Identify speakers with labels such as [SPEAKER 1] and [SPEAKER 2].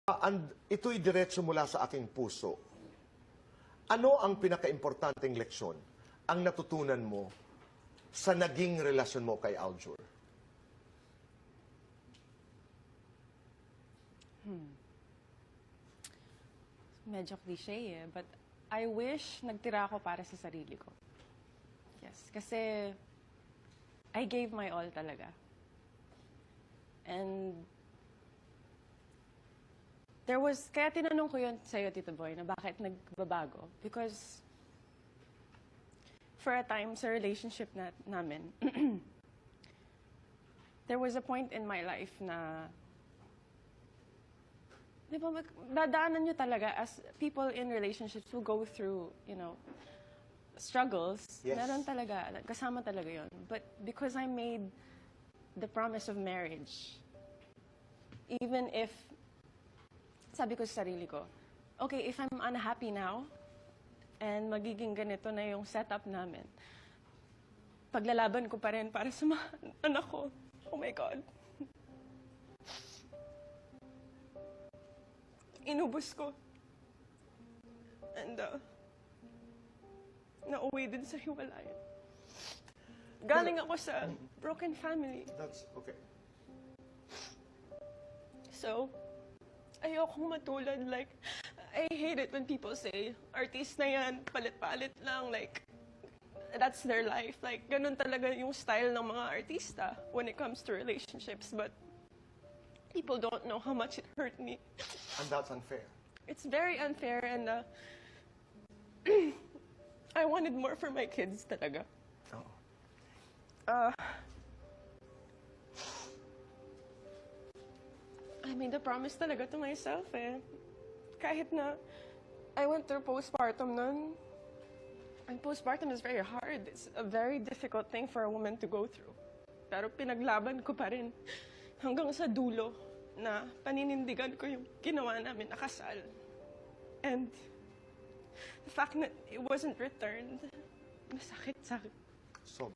[SPEAKER 1] And ito'y diretso mula sa aking puso. Ano ang pinaka-importanteng leksyon ang natutunan mo sa naging relasyon mo kay Aljur?
[SPEAKER 2] Medyo cliche but I wish nagtira ako para sa sarili ko. Yes, kasi I gave my all talaga. And kaya tinanong ko yun sa'yo, Tito Boy, na bakit nagbabago. Because for a time sa relationship namin, there was a point in my life na, di ba, dadaanan nyo talaga as people in relationships who go through, struggles.
[SPEAKER 1] Yes.
[SPEAKER 2] Meron talaga, kasama talaga yun. But because I made the promise of marriage, even if, sabi ko sa sarili ko, okay, if I'm unhappy now, and magiging ganito na yung setup namin, paglalaban ko pa rin para sa mga anak ko. Oh my God. Inubos ko. And, nauwi din sa hiwalayan. Galing ako sa broken family.
[SPEAKER 1] That's okay.
[SPEAKER 2] So, ayokong matulad. Like, I hate it when people say, artist na yan, palit-palit lang. Like, that's their life. Like, ganun talaga yung style ng mga artista when it comes to relationships. But people don't know how much it hurt me.
[SPEAKER 1] And that's unfair.
[SPEAKER 2] It's very unfair and I wanted more for my kids talaga.
[SPEAKER 1] Oh.
[SPEAKER 2] I made a promise talaga to myself eh. Kahit na I went through postpartum nun. And postpartum is very hard. It's a very difficult thing for a woman to go through. Pero pinaglaban ko pa rin hanggang sa dulo na paninindigan ko yung ginawa namin na kasal. And the fact that it wasn't returned, masakit sa akin.
[SPEAKER 1] So